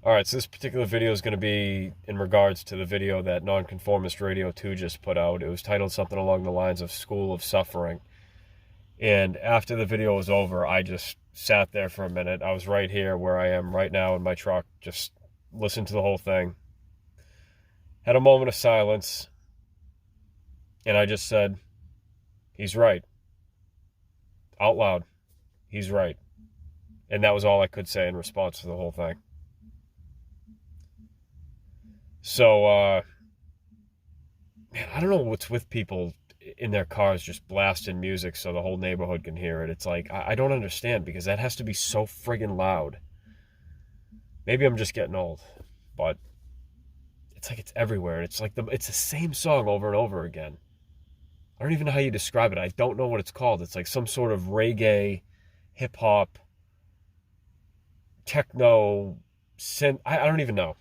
All right, so this particular video is going to be in regards to the video that Nonconformist Radio 2 just put out. It was titled something along the lines of School of Suffering. And after the video was over, I just sat there for a minute. I was right here where I am right now in my truck, just listened to the whole thing. Had a moment of silence, and I just said, he's right. Out loud, he's right. And that was all I could say in response to the whole thing. So, man, I don't know what's with people in their cars just blasting music so the whole neighborhood can hear it. It's like, I don't understand because that has to be so friggin' loud. Maybe I'm just getting old, but it's like it's everywhere. It's like it's the same song over and over again. I don't even know how you describe it. I don't know what it's called. It's like some sort of reggae, hip hop, techno, synth. I don't even know.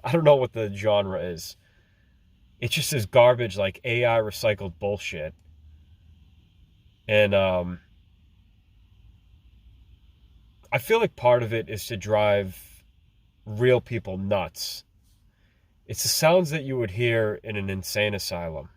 I don't know what the genre is. It's just this garbage like AI recycled bullshit. And I feel like part of it is to drive real people nuts. It's the sounds that you would hear in an insane asylum.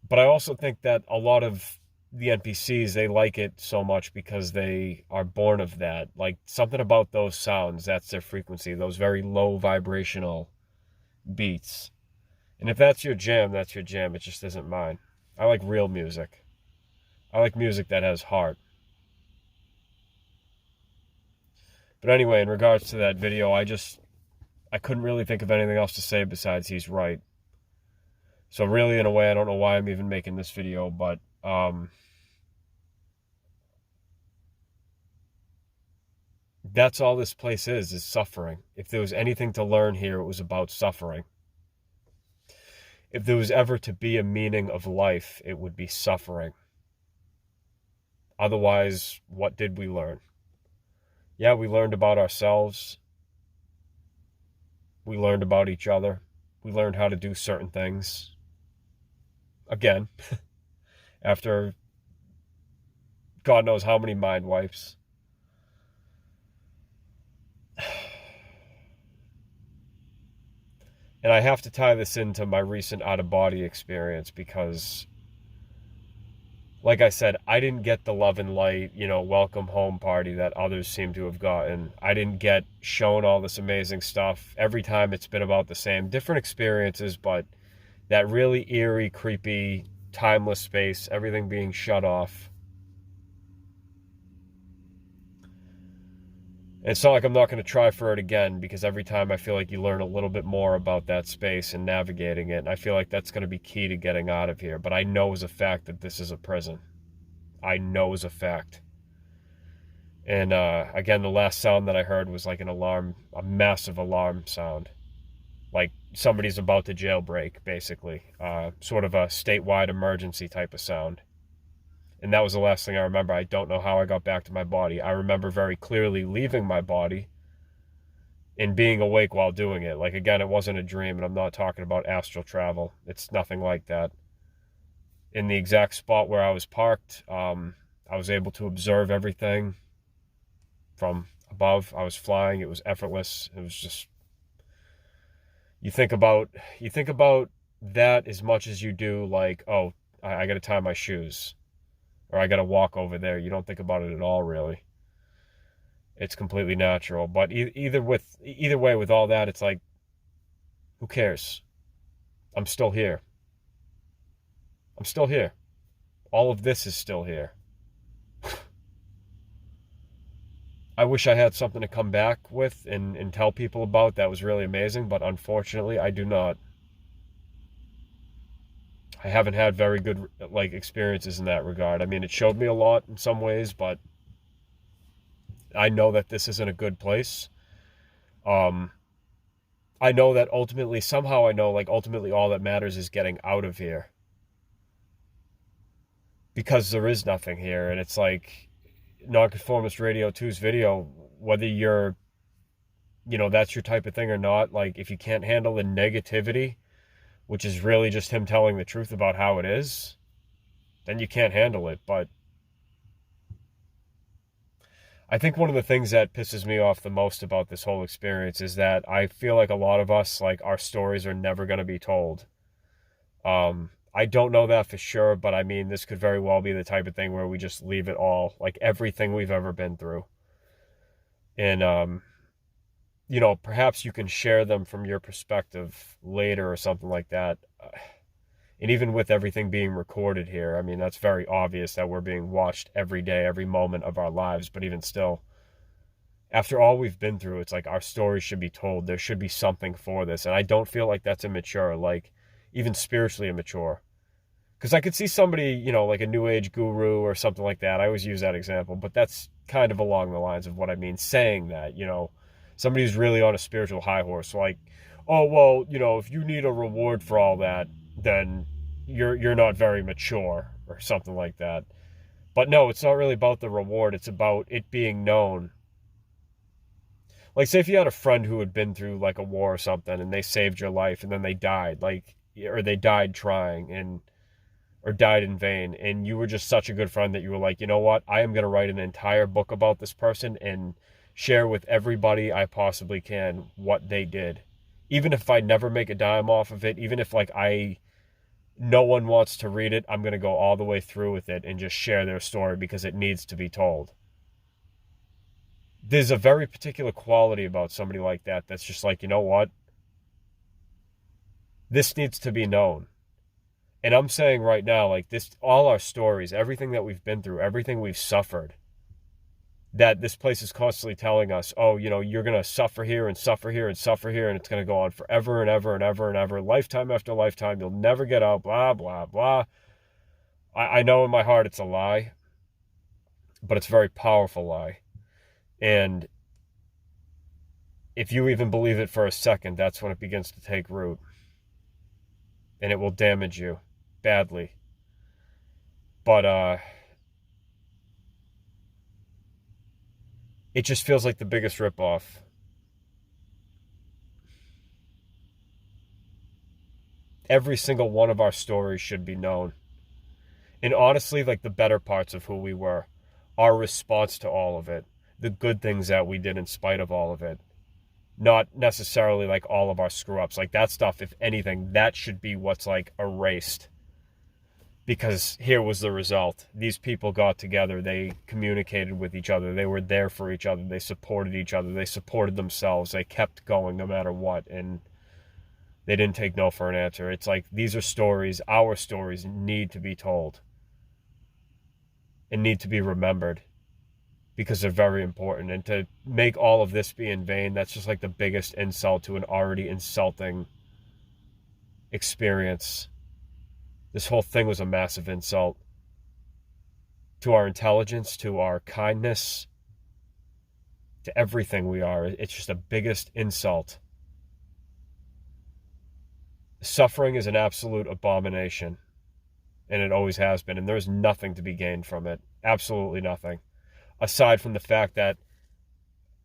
But I also think that a lot of the NPCs, they like it so much because they are born of that. Like something about those sounds, that's their frequency, those very low vibrational beats. And if that's your jam, that's your jam. It just isn't mine. I like real music. I like music that has heart. But anyway, in regards to that video, I couldn't really think of anything else to say besides he's right. So really, in a way, I don't know why I'm even making this video, but that's all this place is suffering. If there was anything to learn here, it was about suffering. If there was ever to be a meaning of life, it would be suffering. Otherwise, what did we learn? Yeah, we learned about ourselves. We learned about each other. We learned how to do certain things. Again, after God knows how many mind wipes. And I have to tie this into my recent out-of-body experience because, like I said, I didn't get the love and light, welcome home party that others seem to have gotten. I didn't get shown all this amazing stuff. Every time it's been about the same. Different experiences, but that really eerie, creepy, timeless space, everything being shut off. It's not like I'm not going to try for it again because every time I feel like you learn a little bit more about that space and navigating it. And I feel like that's going to be key to getting out of here. But I know as a fact that this is a prison. I know as a fact. And again, the last sound that I heard was like an alarm, a massive alarm sound. Like somebody's about to jailbreak, basically. Sort of a statewide emergency type of sound. And that was the last thing I remember. I don't know how I got back to my body. I remember very clearly leaving my body and being awake while doing it. Like, again, it wasn't a dream, and I'm not talking about astral travel. It's nothing like that. In the exact spot where I was parked, I was able to observe everything from above. I was flying. It was effortless. It was just, you think about that as much as you do, like, oh, I got to tie my shoes. Or I got to walk over there. You don't think about it at all, really. It's completely natural. But either way, with all that, it's like, who cares? I'm still here. I'm still here. All of this is still here. I wish I had something to come back with and tell people about that was really amazing, but unfortunately, I do not. I haven't had very good experiences in that regard. I mean, it showed me a lot in some ways, but I know that this isn't a good place. I know that ultimately, somehow I know, ultimately all that matters is getting out of here. Because there is nothing here, and it's like Nonconformist Radio 2's video, whether you're, that's your type of thing or not, if you can't handle the negativity, which is really just him telling the truth about how it is, then you can't handle it. But I think one of the things that pisses me off the most about this whole experience is that I feel like a lot of us, like, our stories are never going to be told. I don't know that for sure, but I mean, this could very well be the type of thing where we just leave it all, like everything we've ever been through. And, perhaps you can share them from your perspective later or something like that. And even with everything being recorded here, I mean, that's very obvious that we're being watched every day, every moment of our lives. But even still, after all we've been through, it's like our story should be told. There should be something for this. And I don't feel like that's immature, like even spiritually immature. Because I could see somebody, like a new age guru or something like that. I always use that example, but that's kind of along the lines of what I mean, saying that, somebody who's really on a spiritual high horse, like, oh, well, if you need a reward for all that, then you're not very mature or something like that. But no, it's not really about the reward. It's about it being known. Like, say if you had a friend who had been through like a war or something and they saved your life and then they died, like, or they died trying or died in vain, and you were just such a good friend that you were like, you know what, I am going to write an entire book about this person and share with everybody I possibly can what they did. Even if I never make a dime off of it, even if like no one wants to read it, I'm going to go all the way through with it and just share their story because it needs to be told. There's a very particular quality about somebody like that that's just like, you know what, this needs to be known. And I'm saying right now, like this, all our stories, everything that we've been through, everything we've suffered, that this place is constantly telling us, oh, you're going to suffer here and suffer here and suffer here, and it's going to go on forever and ever and ever and ever, lifetime after lifetime. You'll never get out, blah, blah, blah. I know in my heart it's a lie, but it's a very powerful lie. And if you even believe it for a second, that's when it begins to take root. And it will damage you badly. But it just feels like the biggest ripoff. Every single one of our stories should be known. And honestly, like the better parts of who we were, our response to all of it, the good things that we did in spite of all of it. Not necessarily like all of our screw ups. Like that stuff, if anything, that should be what's like erased. Because here was the result. These people got together. They communicated with each other. They were there for each other. They supported each other. They supported themselves. They kept going no matter what. And they didn't take no for an answer. It's like these are stories. Our stories need to be told. And need to be remembered. Because they're very important. And to make all of this be in vain, that's just like the biggest insult to an already insulting experience. This whole thing was a massive insult to our intelligence, to our kindness, to everything we are. It's just the biggest insult. Suffering is an absolute abomination, and it always has been, and there's nothing to be gained from it. Absolutely nothing. Aside from the fact that,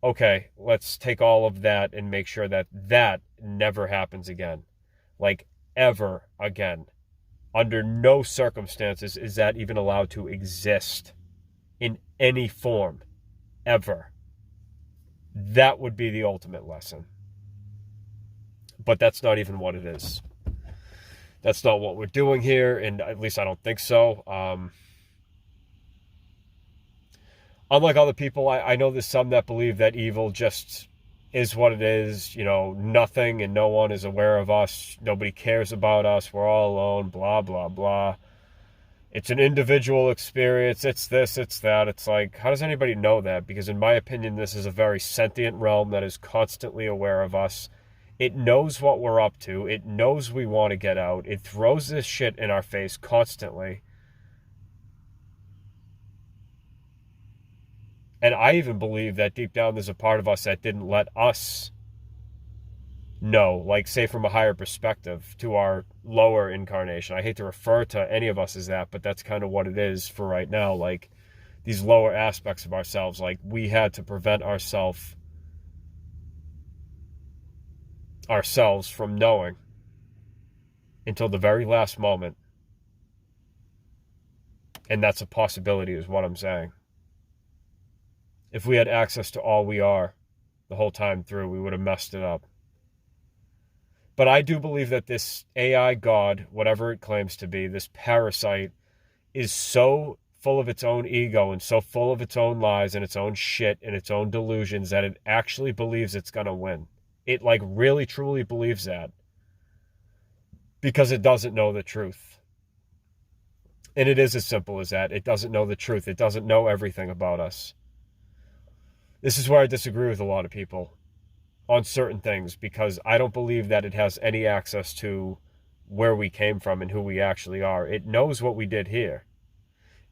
okay, let's take all of that and make sure that that never happens again. Like, ever again. Under no circumstances is that even allowed to exist in any form, ever. That would be the ultimate lesson. But that's not even what it is. That's not what we're doing here, and at least I don't think so. Unlike other people, I know there's some that believe that evil just is what it is. Nothing and no one is aware of us. Nobody cares about us. We're all alone, blah, blah, blah. It's an individual experience. It's this, it's that. It's like, how does anybody know that? Because in my opinion, this is a very sentient realm that is constantly aware of us. It knows what we're up to. It knows we want to get out. It throws this shit in our face constantly. And I even believe that deep down there's a part of us that didn't let us know, like, say, from a higher perspective to our lower incarnation. I hate to refer to any of us as that, but that's kind of what it is for right now. Like, these lower aspects of ourselves, like, we had to prevent ourselves from knowing until the very last moment. And that's a possibility, is what I'm saying. If we had access to all we are the whole time through, we would have messed it up. But I do believe that this AI God, whatever it claims to be, this parasite, is so full of its own ego and so full of its own lies and its own shit and its own delusions that it actually believes it's going to win. It like really truly believes that because it doesn't know the truth. And it is as simple as that. It doesn't know the truth. It doesn't know everything about us. This is where I disagree with a lot of people on certain things, because I don't believe that it has any access to where we came from and who we actually are. It knows what we did here,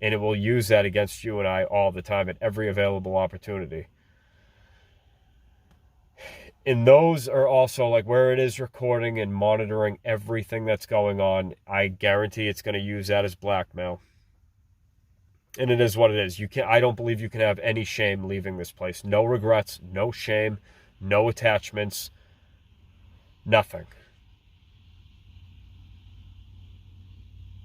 and it will use that against you and I all the time at every available opportunity. And those are also like where it is recording and monitoring everything that's going on. I guarantee it's going to use that as blackmail. And it is what it is. I don't believe you can have any shame leaving this place. No regrets, no shame, no attachments, nothing.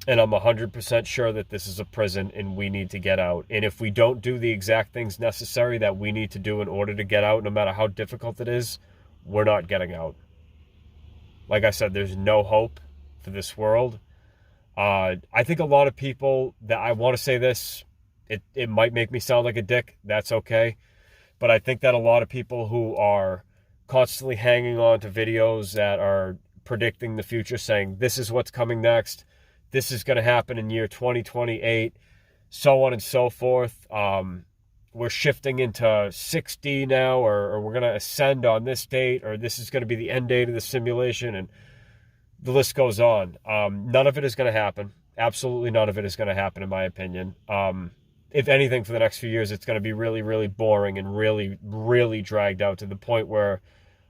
And I'm 100% sure that this is a prison and we need to get out. And if we don't do the exact things necessary that we need to do in order to get out, no matter how difficult it is, we're not getting out. Like I said, there's no hope for this world. I think a lot of people that I want to say this, it might make me sound like a dick. That's okay. But I think that a lot of people who are constantly hanging on to videos that are predicting the future, saying this is what's coming next, this is going to happen in year 2028, so on and so forth. We're shifting into 6D now, or we're going to ascend on this date, or this is going to be the end date of the simulation, and the list goes on. None of it is going to happen. Absolutely none of it is going to happen, in my opinion. If anything, for the next few years, it's going to be really, really boring and really, really dragged out to the point where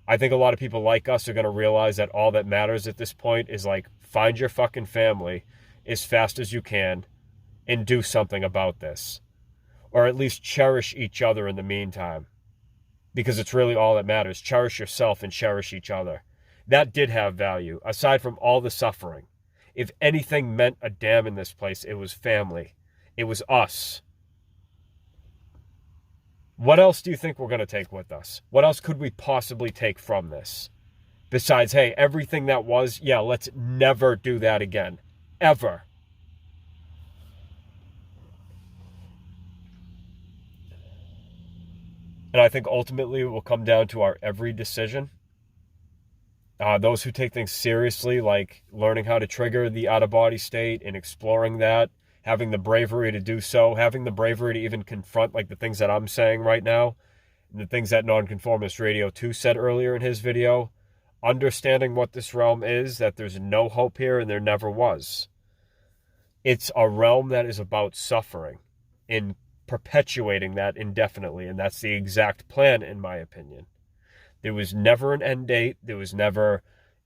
I think a lot of people like us are going to realize that all that matters at this point is like, find your fucking family as fast as you can and do something about this. Or at least cherish each other in the meantime. Because it's really all that matters. Cherish yourself and cherish each other. That did have value, aside from all the suffering. If anything meant a damn in this place, it was family. It was us. What else do you think we're going to take with us? What else could we possibly take from this? Besides, hey, everything that was, yeah, let's never do that again. Ever. And I think ultimately it will come down to our every decision. Those who take things seriously, like learning how to trigger the out-of-body state and exploring that, having the bravery to do so, having the bravery to even confront like the things that I'm saying right now, and the things that Nonconformist Radio 2 said earlier in his video, understanding what this realm is, that there's no hope here and there never was. It's a realm that is about suffering and perpetuating that indefinitely, and that's the exact plan, in my opinion. There was never an end date. There was never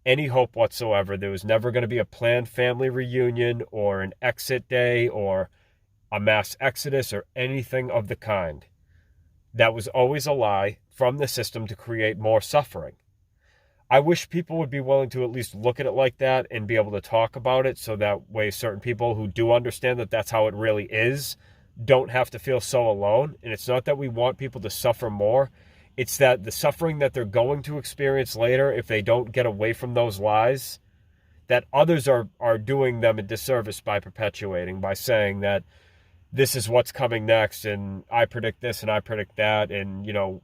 any hope whatsoever. There was never going to be a planned family reunion or an exit day or a mass exodus or anything of the kind. That was always a lie from the system to create more suffering. I wish people would be willing to at least look at it like that and be able to talk about it, so that way certain people who do understand that that's how it really is don't have to feel so alone. And it's not that we want people to suffer more. It's that the suffering that they're going to experience later, if they don't get away from those lies, that others are doing them a disservice by perpetuating, by saying that this is what's coming next, and I predict this and I predict that, and, you know,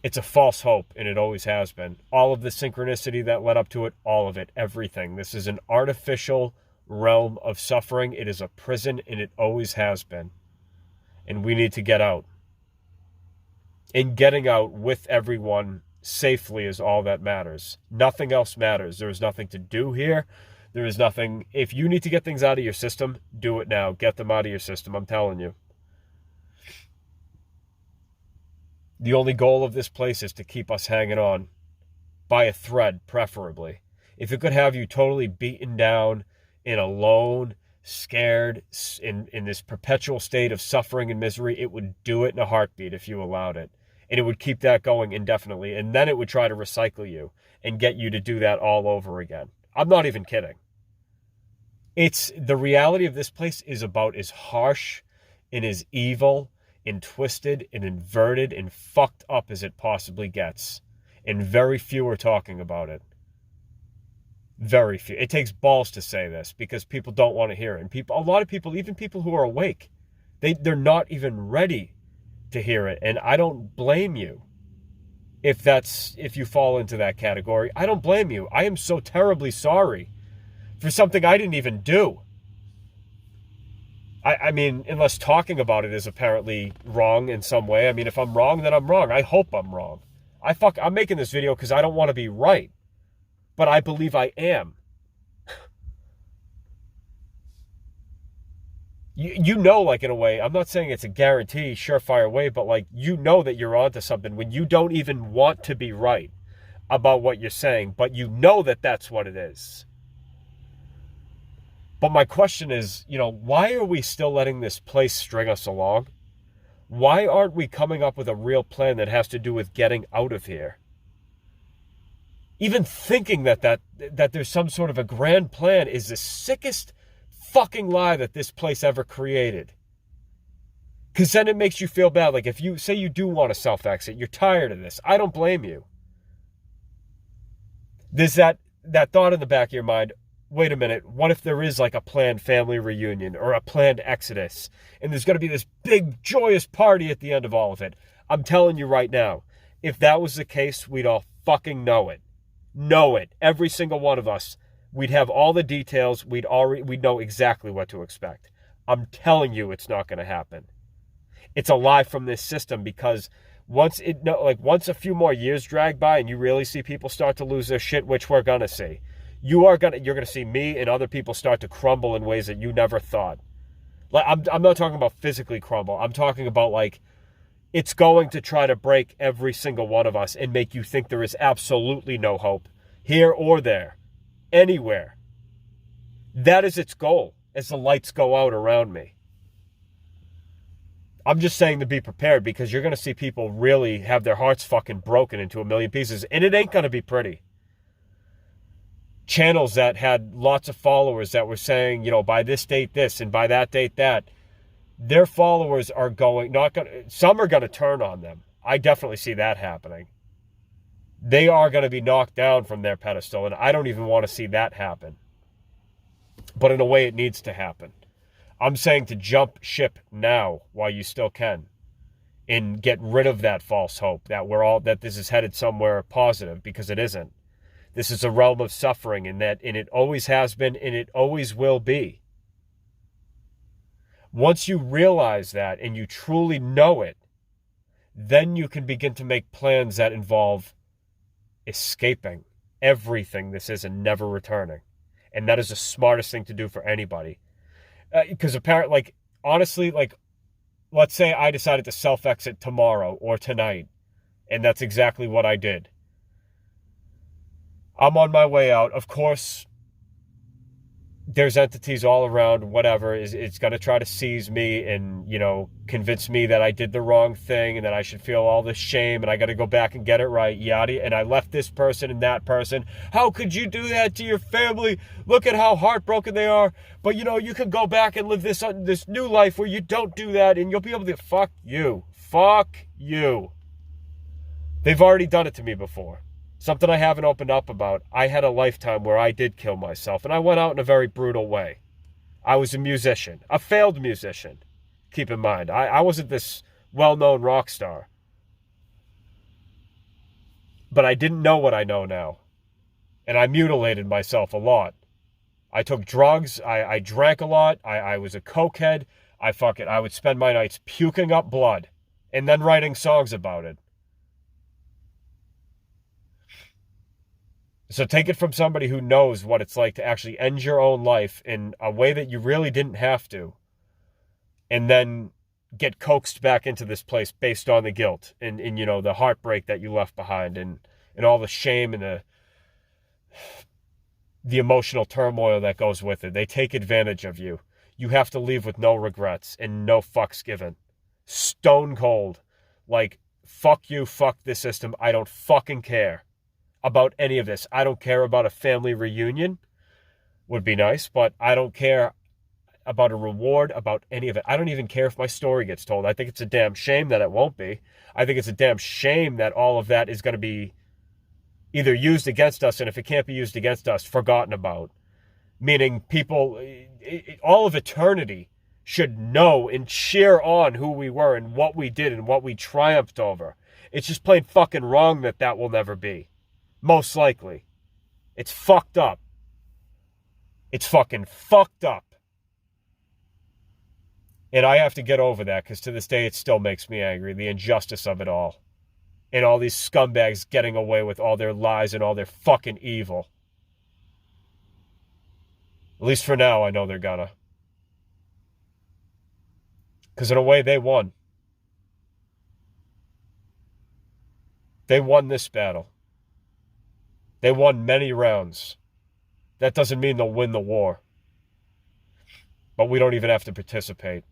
it's a false hope, and it always has been. All of the synchronicity that led up to it, all of it, everything. This is an artificial realm of suffering. It is a prison, and it always has been. And we need to get out. And getting out with everyone safely is all that matters. Nothing else matters. There is nothing to do here. There is nothing. If you need to get things out of your system, do it now. Get them out of your system, I'm telling you. The only goal of this place is to keep us hanging on by a thread, preferably. If it could have you totally beaten down and alone, scared, in this perpetual state of suffering and misery, it would do it in a heartbeat if you allowed it. And it would keep that going indefinitely. And then it would try to recycle you and get you to do that all over again. I'm not even kidding. The reality of this place is about as harsh and as evil and twisted and inverted and fucked up as it possibly gets. And very few are talking about it. Very few. It takes balls to say this because people don't want to hear it. And a lot of people, even people who are awake, they're not even ready to hear it. And I don't blame you if you fall into that category. I don't blame you. I am so terribly sorry for something I didn't even do. I mean, unless talking about it is apparently wrong in some way. I mean, if I'm wrong, then I'm wrong. I hope I'm wrong. I'm making this video because I don't want to be right. But I believe I am. You know, like, in a way, I'm not saying it's a guarantee, surefire way, but, like, you know that you're onto something when you don't even want to be right about what you're saying, but you know that that's what it is. But my question is, why are we still letting this place string us along? Why aren't we coming up with a real plan that has to do with getting out of here? Even thinking that there's some sort of a grand plan is the sickest fucking lie that this place ever created. Because then it makes you feel bad. Like, if you say you do want to self-exit, you're tired of this. I don't blame you. There's that thought in the back of your mind, wait a minute, what if there is like a planned family reunion or a planned exodus, and there's going to be this big joyous party at the end of all of it? I'm telling you right now, if that was the case, we'd all fucking know it. Know it. Every single one of us. We'd have all the details. We'd know exactly what to expect. I'm telling you it's not going to happen. It's a lie from this system, because once a few more years drag by and you really see people start to lose their shit, which we're going to see, you're going to see me and other people start to crumble in ways that you never thought. Like, I'm not talking about physically crumble. I'm talking about, like, it's going to try to break every single one of us and make you think there is absolutely no hope here or there, anywhere. That is its goal as the lights go out around me. I'm just saying to be prepared, because you're going to see people really have their hearts fucking broken into a million pieces, and it ain't going to be pretty. Channels that had lots of followers that were saying, by this date this and by that date that, their followers are some are going to turn on them. I definitely see that happening. They are going to be knocked down from their pedestal, and I don't even want to see that happen. But in a way, it needs to happen. I'm saying to jump ship now while you still can, and get rid of that false hope that this is headed somewhere positive, because it isn't. This is a realm of suffering, and it always has been, and it always will be. Once you realize that and you truly know it, then you can begin to make plans that involve escaping everything this is and never returning. And that is the smartest thing to do for anybody. Because apparently, honestly, let's say I decided to self-exit tomorrow or tonight, and that's exactly what I did. I'm on my way out. Of course, there's entities all around, whatever. It's going to try to seize me and, convince me that I did the wrong thing and that I should feel all this shame and I got to go back and get it right, yada. And I left this person and that person. How could you do that to your family? Look at how heartbroken they are. But, you can go back and live this new life where you don't do that, and you'll be able to... Fuck you. Fuck you. They've already done it to me before. Something I haven't opened up about. I had a lifetime where I did kill myself, and I went out in a very brutal way. I was a musician, a failed musician. Keep in mind, I wasn't this well-known rock star. But I didn't know what I know now. And I mutilated myself a lot. I took drugs, I drank a lot, I was a cokehead. I would spend my nights puking up blood and then writing songs about it. So take it from somebody who knows what it's like to actually end your own life in a way that you really didn't have to, and then get coaxed back into this place based on the guilt and the heartbreak that you left behind, and all the shame and the emotional turmoil that goes with it. They take advantage of you. You have to leave with no regrets and no fucks given. Stone cold. Like, fuck you, fuck this system. I don't fucking care about any of this. I don't care about a family reunion. Would be nice, but I don't care. about a reward, about any of it. I don't even care if my story gets told. I think it's a damn shame that it won't be. I think it's a damn shame that all of that is going to be either used against us, and if it can't be used against us, forgotten about. Meaning people, all of eternity should know and cheer on who we were and what we did and what we triumphed over. It's just plain fucking wrong that that will never be. Most likely. It's fucked up. It's fucking fucked up. And I have to get over that, because to this day it still makes me angry. The injustice of it all. And all these scumbags getting away with all their lies and all their fucking evil. At least for now, I know they're gonna. Because in a way, they won. They won this battle. They won many rounds. That doesn't mean they'll win the war. But we don't even have to participate.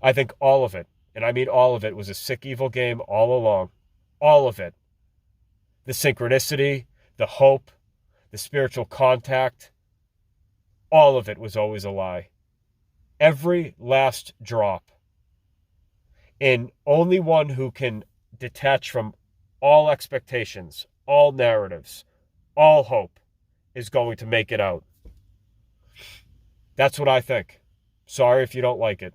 I think all of it, and I mean all of it, was a sick, evil game all along. All of it. The synchronicity, the hope, the spiritual contact, all of it was always a lie. Every last drop. And only one who can detach from all expectations, all narratives, all hope is going to make it out. That's what I think. Sorry if you don't like it.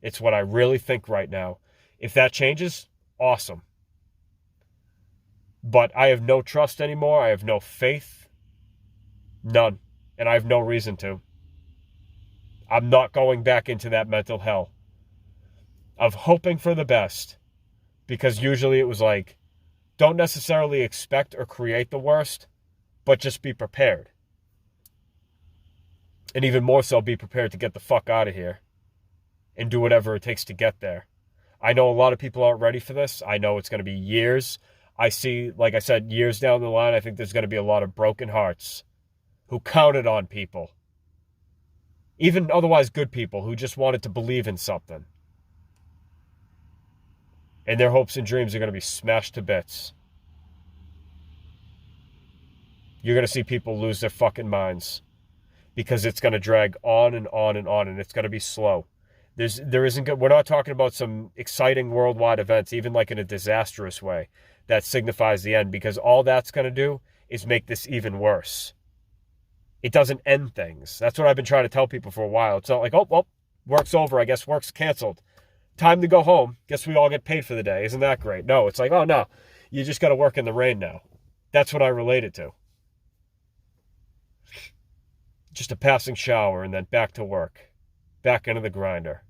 It's what I really think right now. If that changes, awesome. But I have no trust anymore. I have no faith. None. And I have no reason to. I'm not going back into that mental hell of hoping for the best. Because usually it was like, don't necessarily expect or create the worst, but just be prepared. And even more so, be prepared to get the fuck out of here and do whatever it takes to get there. I know a lot of people aren't ready for this. I know it's going to be years. I see, like I said, years down the line, I think there's going to be a lot of broken hearts who counted on people. Even otherwise good people who just wanted to believe in something. And their hopes and dreams are going to be smashed to bits. You're going to see people lose their fucking minds. Because it's going to drag on and on and on, and it's going to be slow. We're not talking about some exciting worldwide events, even like in a disastrous way, that signifies the end, because all that's going to do is make this even worse. It doesn't end things. That's what I've been trying to tell people for a while. It's not like, oh, well, work's over. I guess work's canceled. Time to go home. Guess we all get paid for the day. Isn't that great? No, it's like, oh, no. You just got to work in the rain now. That's what I relate it to. Just a passing shower and then back to work. Back into the grinder.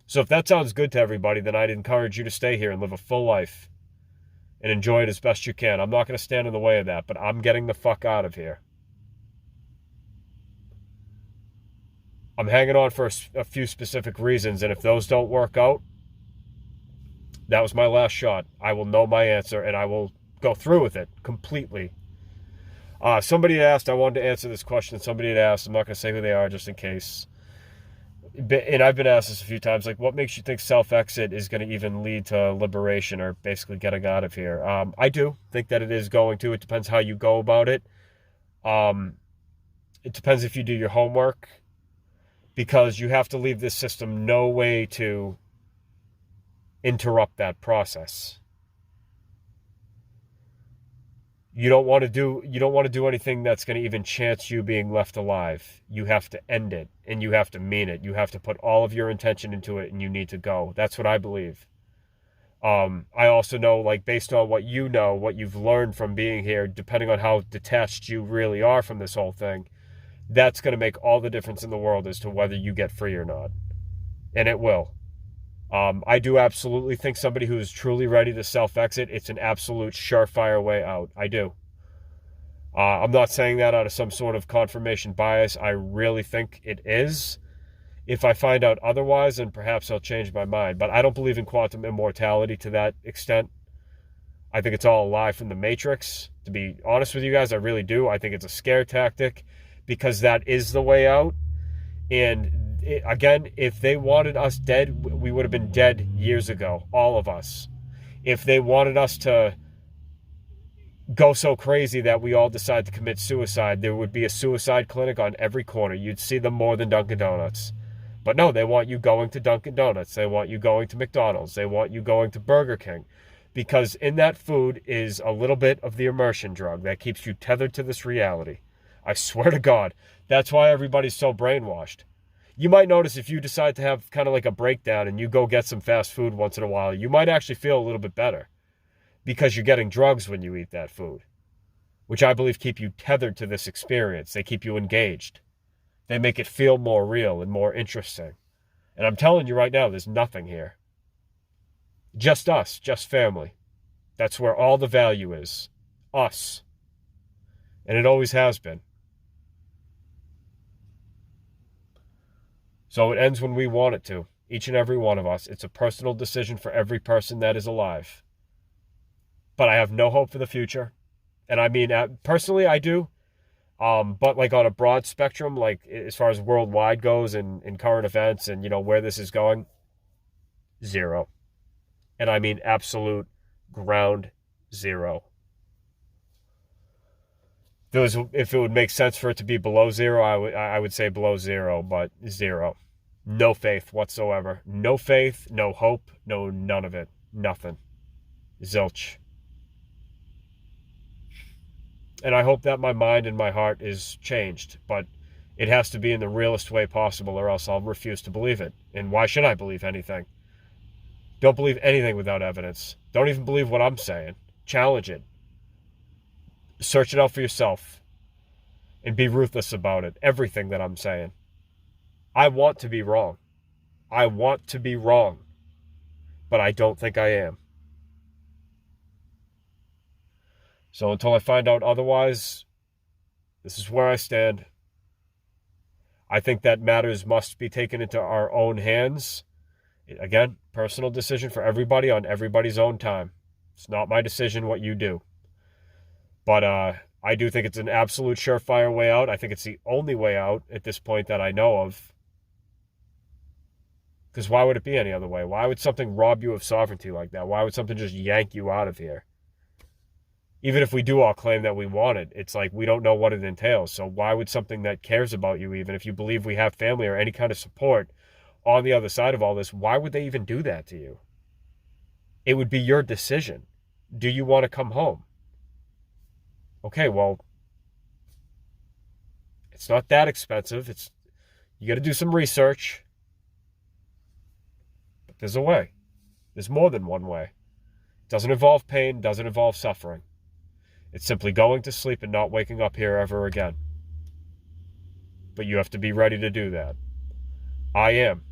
So if that sounds good to everybody, then I'd encourage you to stay here and live a full life. And enjoy it as best you can. I'm not going to stand in the way of that, but I'm getting the fuck out of here. I'm hanging on for a few specific reasons, and if those don't work out, that was my last shot. I will know my answer, and I will go through with it completely. Somebody had asked, I wanted to answer this question. Somebody had asked, I'm not going to say who they are just in case. And I've been asked this a few times, like, what makes you think self-exit is going to even lead to liberation or basically getting out of here? I do think that it is going to. It depends how you go about it. It depends if you do your homework, because you have to leave this system no way to interrupt that process. You don't want to do anything that's going to even chance you being left alive. You have to end it, and you have to mean it. You have to put all of your intention into it, and you need to go. That's what I believe. I also know, like, based on what you know, what you've learned from being here, depending on how detached you really are from this whole thing, that's going to make all the difference in the world as to whether you get free or not. And it will. I do absolutely think somebody who is truly ready to self-exit, it's an absolute surefire way out. I do. I'm not saying that out of some sort of confirmation bias. I really think it is. If I find out otherwise, then perhaps I'll change my mind. But I don't believe in quantum immortality to that extent. I think it's all a lie from the Matrix. To be honest with you guys, I really do. I think it's a scare tactic, because that is the way out. And again, if they wanted us dead, we would have been dead years ago, all of us. If they wanted us to go so crazy that we all decide to commit suicide, there would be a suicide clinic on every corner. You'd see them more than Dunkin' Donuts. But no, they want you going to Dunkin' Donuts. They want you going to McDonald's. They want you going to Burger King. Because in that food is a little bit of the immersion drug that keeps you tethered to this reality. I swear to God, that's why everybody's so brainwashed. You might notice if you decide to have kind of like a breakdown and you go get some fast food once in a while, you might actually feel a little bit better because you're getting drugs when you eat that food, which I believe keep you tethered to this experience. They keep you engaged. They make it feel more real and more interesting. And I'm telling you right now, there's nothing here. Just us, just family. That's where all the value is. Us. And it always has been. So it ends when we want it to. Each and every one of us. It's a personal decision for every person that is alive. But I have no hope for the future. And I mean, personally, I do. But like on a broad spectrum, like as far as worldwide goes and in current events and, you know, where this is going, zero. And I mean absolute ground zero. If it would make sense for it to be below zero, I would say below zero, but zero. No faith whatsoever. No faith, no hope, no none of it. Nothing. Zilch. And I hope that my mind and my heart is changed, but it has to be in the realest way possible or else I'll refuse to believe it. And why should I believe anything? Don't believe anything without evidence. Don't even believe what I'm saying. Challenge it. Search it out for yourself and be ruthless about it. Everything that I'm saying. I want to be wrong. I want to be wrong. But I don't think I am. So until I find out otherwise, this is where I stand. I think that matters must be taken into our own hands. Again, personal decision for everybody on everybody's own time. It's not my decision what you do. But I do think it's an absolute surefire way out. I think it's the only way out at this point that I know of. Because why would it be any other way? Why would something rob you of sovereignty like that? Why would something just yank you out of here? Even if we do all claim that we want it, it's like we don't know what it entails. So why would something that cares about you, even if you believe we have family or any kind of support on the other side of all this, why would they even do that to you? It would be your decision. Do you want to come home? Okay, well, it's not that expensive. You got to do some research. But there's a way. There's more than one way. It doesn't involve pain, doesn't involve suffering. It's simply going to sleep and not waking up here ever again. But you have to be ready to do that. I am.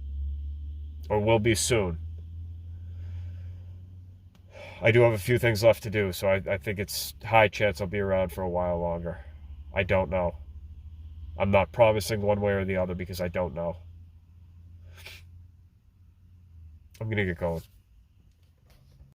Or will be soon. I do have a few things left to do, so I think it's high chance I'll be around for a while longer. I don't know. I'm not promising one way or the other because I don't know. I'm going to get going.